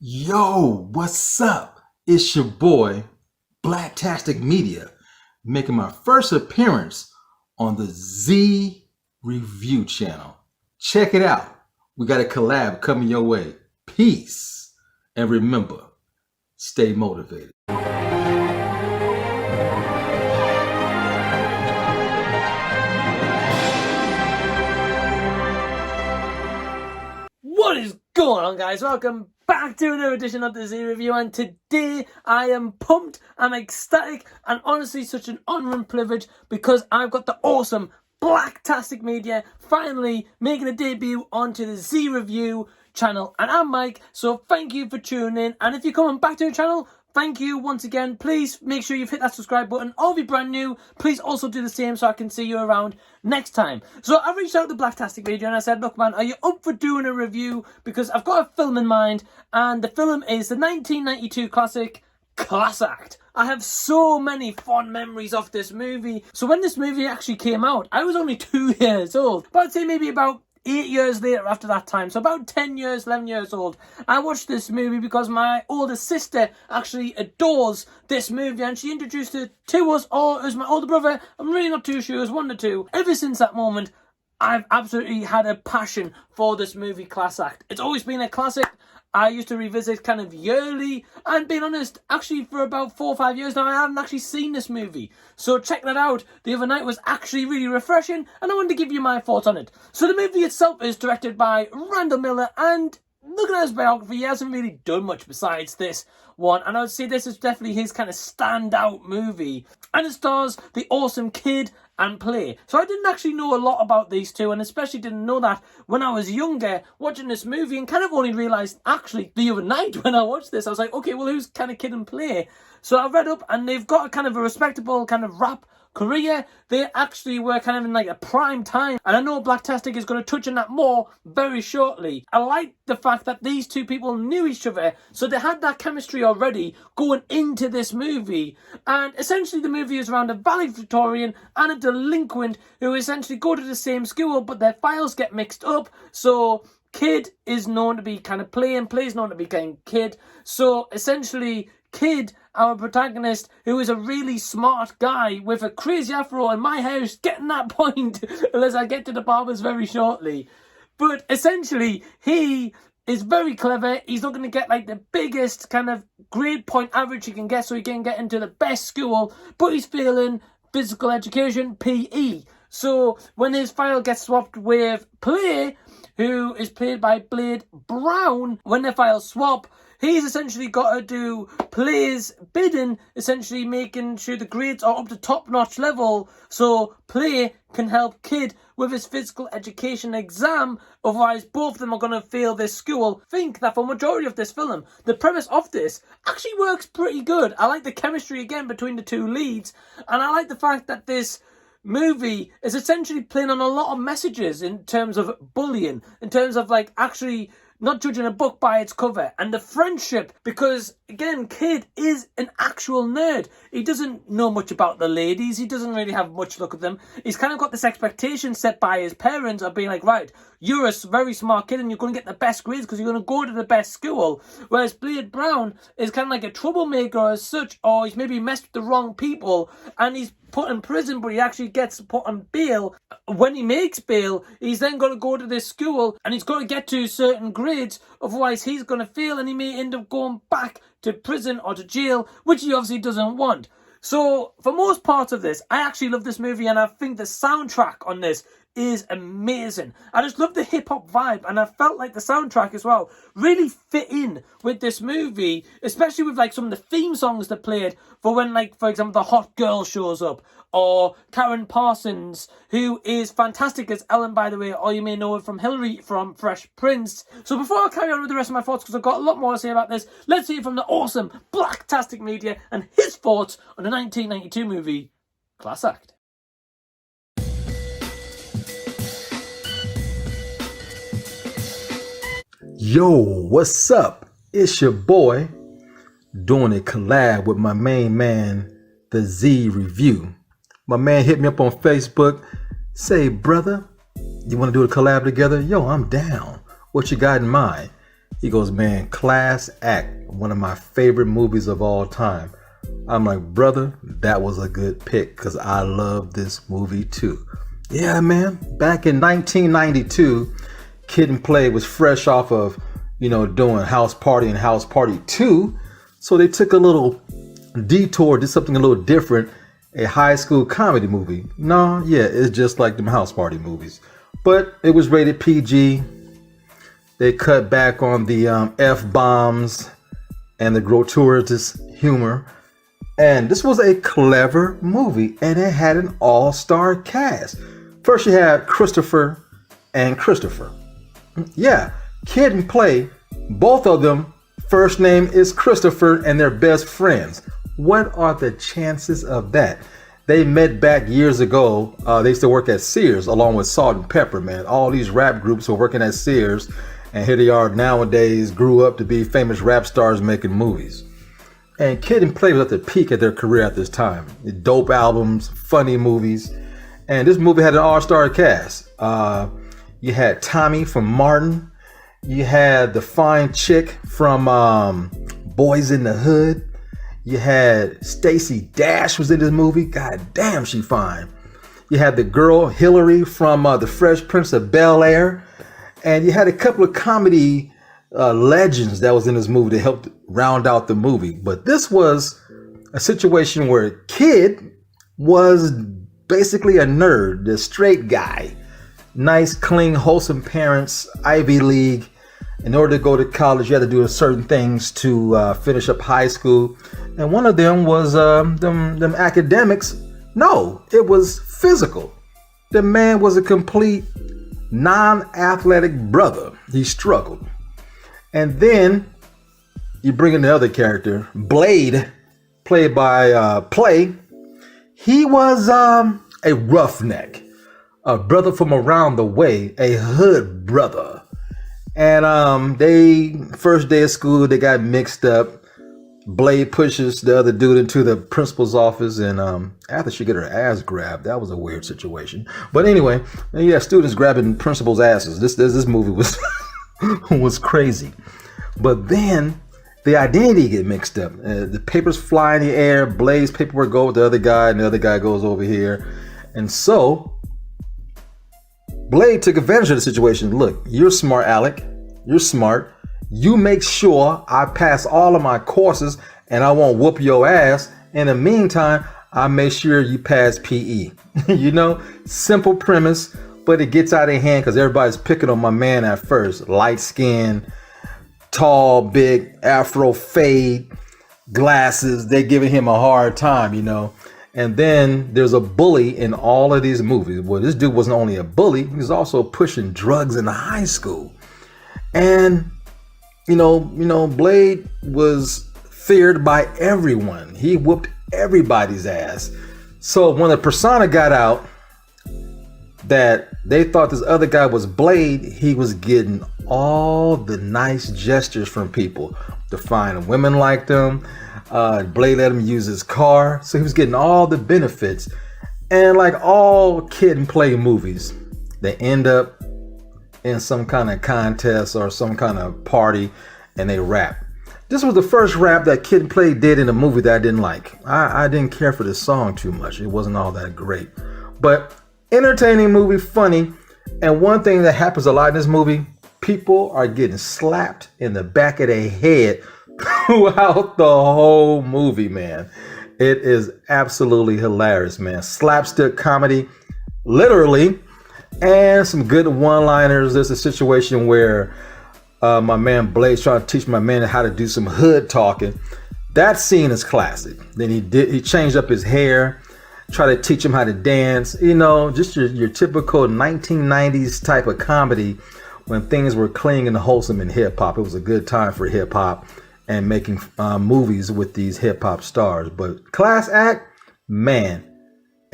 Yo, what's up? It's your boy, Blacktastic Media, making my first appearance on the Z Review channel. Check it out. We got a collab coming your way. Peace. And remember, stay motivated. What is going on, guys? Welcome back to another edition of the Z Review, and today I am pumped, I'm ecstatic, and honestly such an honor and privilege because I've got the awesome Blacktastic Media finally making a debut onto the Z Review channel. And I'm Mike, so thank you for tuning in, and if you're coming back to the channel, thank you once again. Please make sure you've hit that subscribe button. Or if you're brand new, please also do the same so I can see you around next time. So I reached out to Blacktastic Media and I said, look man, are you up for doing a review? Because I've got a film in mind, and the film is the 1992 classic Class Act. I have so many fond memories of this movie. So when this movie actually came out, I was only 2 years old. But I'd say maybe about 8 years later after that time, so about 10 years, 11 years old, I watched this movie because my older sister actually adores this movie and she introduced it to us, or it was my older brother, I'm really not too sure, it was 1 or 2. Ever since that moment, I've absolutely had a passion for this movie, Class Act. It's always been a classic. I used to revisit kind of yearly, and being honest, actually for about 4 or 5 years now, I haven't actually seen this movie. So check that out. The other night was actually really refreshing, and I wanted to give you my thoughts on it. So the movie itself is directed by Randall Miller, and looking at his biography, he hasn't really done much besides this one, and I would say this is definitely his kind of standout movie. And it stars the awesome Kid and Play. So I didn't actually know a lot about these two, and especially didn't know that when I was younger watching this movie, and kind of only realised actually the other night when I watched this, I was like, okay, well, who's kind of Kid and Play? So I read up, and they've got a kind of a respectable kind of rap career. They actually were kind of in like a prime time, and I know Blacktastic is going to touch on that more very shortly. I like the fact that these two people knew each other, so they had that chemistry already going into this movie. And essentially the movie is around a valedictorian and a delinquent who essentially go to the same school, but their files get mixed up. So Kid is known to be kind of Play, and Play is known to be kind of Kid. So essentially Kid, our protagonist, who is a really smart guy with a crazy afro in my house, getting that point unless I get to the barbers very shortly. But essentially, he is very clever. He's not going to get like the biggest kind of grade point average he can get so he can get into the best school, but he's failing physical education, PE. So when his file gets swapped with Play, who is played by Blade Brown, when their files swap, he's essentially got to do Play's bidding, essentially making sure the grades are up to top-notch level so Play can help Kid with his physical education exam. Otherwise, both of them are going to fail this school. Think that for majority of this film, the premise of this actually works pretty good. I like the chemistry again between the two leads, and I like the fact that this movie is essentially playing on a lot of messages in terms of bullying, in terms of like actually not judging a book by its cover, and the friendship, because again, Kid is an actual nerd. He doesn't know much about the ladies, he doesn't really have much look at them. He's kind of got this expectation set by his parents of being like, right, you're a very smart kid and you're going to get the best grades because you're going to go to the best school. Whereas Blade Brown is kind of like a troublemaker as such, or he's maybe messed with the wrong people and he's put in prison, but he actually gets put on bail. When he makes bail, he's then going to go to this school and he's got to get to certain grades, otherwise he's going to fail and he may end up going back to prison or to jail, which he obviously doesn't want. So for most parts of this, I actually love this movie, and I think the soundtrack on this is amazing. I just love the hip-hop vibe, and I felt like the soundtrack as well really fit in with this movie, especially with like some of the theme songs that played for when, like, for example, the hot girl shows up, or Karen Parsons, who is fantastic as Allan, by the way, or you may know her from Hillary from Fresh Prince. So before I carry on with the rest of my thoughts, because I've got a lot more to say about this, let's hear from the awesome Blacktastic Media and his thoughts on the 1992 movie Class Act. Yo, what's up? It's your boy doing a collab with my main man, the Z Review. My man hit me up on Facebook, say, brother, you want to do a collab together? Yo, I'm down. What you got in mind? He goes, man, Class Act, one of my favorite movies of all time. I'm like, brother, that was a good pick because I love this movie too. Yeah, man, back in 1992, Kid and Play was fresh off of, doing House Party and House Party 2. So they took a little detour, did something a little different, a high school comedy movie. No, yeah, it's just like them House Party movies. But it was rated PG. They cut back on the F-bombs and the gratuitous humor. And this was a clever movie, and it had an all-star cast. First you had Christopher and Christopher. Yeah, Kid and Play, both of them, first name is Christopher, and they're best friends. What are the chances of that? They met back years ago. They used to work at Sears along with Salt and Pepper, man. All these rap groups were working at Sears, and here they are nowadays, grew up to be famous rap stars making movies. And Kid and Play was at the peak of their career at this time. Dope albums, funny movies. And this movie had an all-star cast. You had Tommy from Martin. You had the fine chick from Boys in the Hood. You had Stacey Dash was in this movie. God damn, she fine. You had the girl Hillary from The Fresh Prince of Bel-Air. And you had a couple of comedy legends that was in this movie that helped round out the movie. But this was a situation where Kid was basically a nerd, the straight guy. Nice, clean, wholesome parents, Ivy League. In order to go to college, you had to do certain things to finish up high school. And one of them was them academics. No, it was physical. The man was a complete non-athletic brother. He struggled. And then you bring in the other character, Blade, played by Play. He was a roughneck, a brother from around the way, a hood brother. And they, first day of school, they got mixed up. Blade pushes the other dude into the principal's office, and after she get her ass grabbed, that was a weird situation. But anyway, yeah, students grabbing principals' asses. This movie was was crazy. But then the identity get mixed up. The papers fly in the air. Blade's paperwork go with the other guy, and the other guy goes over here. And so Blade took advantage of the situation. Look, you're smart, Alec. You're smart. You make sure I pass all of my courses and I won't whoop your ass. In the meantime, I make sure you pass PE. Simple premise, but it gets out of hand because everybody's picking on my man at first. Light skin, tall, big, afro fade, glasses. They're giving him a hard time, And then there's a bully in all of these movies. Well, this dude wasn't only a bully, he was also pushing drugs in the high school. And Blade was feared by everyone. He whooped everybody's ass. So when the persona got out that they thought this other guy was Blade, he was getting all the nice gestures from people. The fine women liked him. Blade let him use his car. So he was getting all the benefits. And like all Kid and Play movies, they end up in some kind of contest or some kind of party and they rap. This was the first rap that Kid and Play did in a movie that I didn't like. I didn't care for the song too much. It wasn't all that great. But entertaining movie, funny. And one thing that happens a lot in this movie, people are getting slapped in the back of their head throughout the whole movie, man. It is absolutely hilarious, man. Slapstick comedy, literally. And some good one-liners. There's a situation where my man Blade's trying to teach my man how to do some hood talking. That scene is classic. Then he changed up his hair, tried to teach him how to dance. Just your typical 1990s type of comedy when things were clean and wholesome in hip-hop. It was a good time for hip-hop and making movies with these hip-hop stars. But Class Act, man,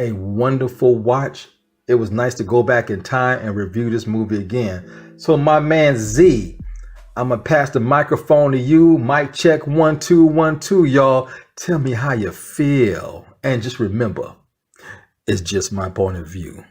a wonderful watch. It was nice to go back in time and review this movie again. So my man Z, I'm going to pass the microphone to you. Mic check 1 2 1 2, y'all. Tell me how you feel. And just remember, it's just my point of view.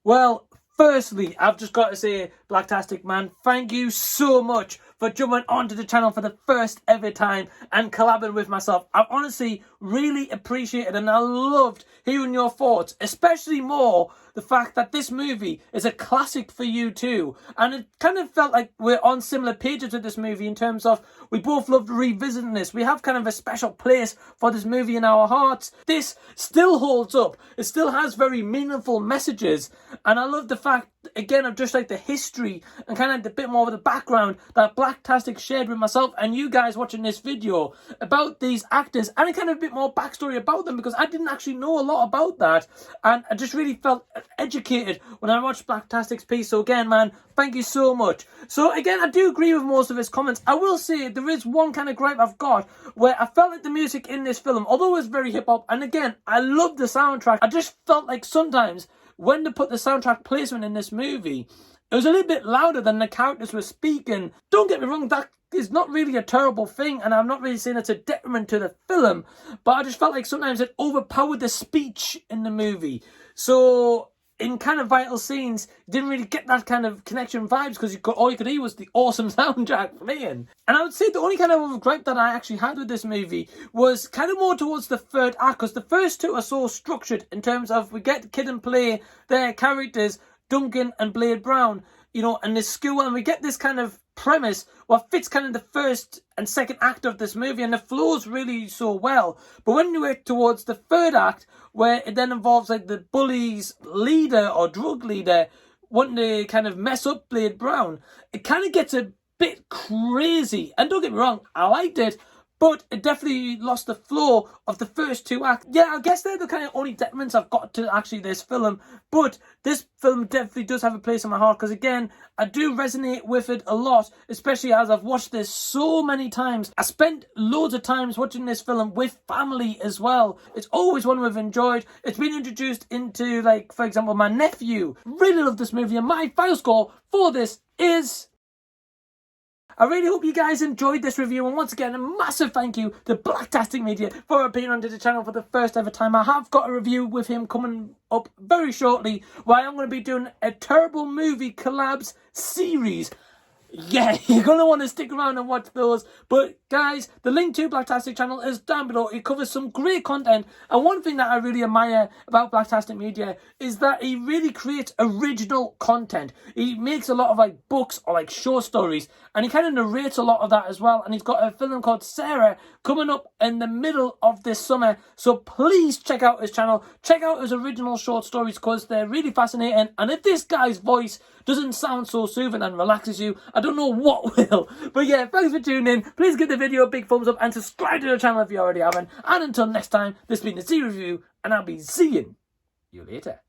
Well, Firstly, I've just got to say, Blacktastic man, thank you so much for jumping onto the channel for the first ever time and collabing with myself. I've honestly really appreciated and I loved hearing your thoughts, especially more the fact that this movie is a classic for you too. And it kind of felt like we're on similar pages with this movie in terms of we both loved revisiting this. We have kind of a special place for this movie in our hearts. This still holds up. It still has very meaningful messages. And I love the fact, again, of just like the history and kind of the bit more of the background that Blacktastic shared with myself and you guys watching this video about these actors and a kind of bit more backstory about them, because I didn't actually know a lot about that, and I just really felt educated when I watched Blacktastic's piece. So again, man, thank you so much. So again, I do agree with most of his comments. I will say there is one kind of gripe I've got where I felt like the music in this film, although it was very hip-hop, and again, I love the soundtrack, I just felt like sometimes when they put the soundtrack placement in this movie, it was a little bit louder than the characters were speaking. Don't get me wrong, that is not really a terrible thing, and I'm not really saying it's a detriment to the film, but I just felt like sometimes it overpowered the speech in the movie. So in kind of vital scenes, you didn't really get that kind of connection vibes because all you could hear was the awesome soundtrack playing. And I would say the only kind of gripe that I actually had with this movie was kind of more towards the third act, because the first two are so structured in terms of we get Kid and Play, their characters, Duncan and Blade Brown, you know, and this school, and we get this kind of premise what fits kind of the first and second act of this movie, and it flows really so well. But when you get towards the third act, where it then involves like the bully's leader or drug leader wanting to kind of mess up Blade Brown, it kind of gets a bit crazy. And don't get me wrong, I liked it, but it definitely lost the flow of the first two acts. Yeah, I guess they're the kind of only detriments I've got to actually this film. But this film definitely does have a place in my heart, because again, I do resonate with it a lot, especially as I've watched this so many times. I spent loads of times watching this film with family as well. It's always one we've enjoyed. It's been introduced into, like, for example, my nephew. Really love this movie, and my final score for this is... I really hope you guys enjoyed this review, and once again, a massive thank you to Blacktastic Media for appearing onto the channel for the first ever time. I have got a review with him coming up very shortly, where I'm going to be doing a terrible movie collabs series. Yeah, you're going to want to stick around and watch those. But guys, the link to Blacktastic channel is down below. It covers some great content. And one thing that I really admire about Blacktastic Media is that he really creates original content. He makes a lot of like books or like short stories, and he kind of narrates a lot of that as well. And he's got a film called Sarah coming up in the middle of this summer. So please check out his channel. Check out his original short stories, because they're really fascinating. And if this guy's voice doesn't sound so soothing and relaxes you, I don't know what will. But yeah, thanks for tuning in. Please give the video a big thumbs up and subscribe to the channel if you already haven't. And until next time, this has been the Z Review, and I'll be seeing you later.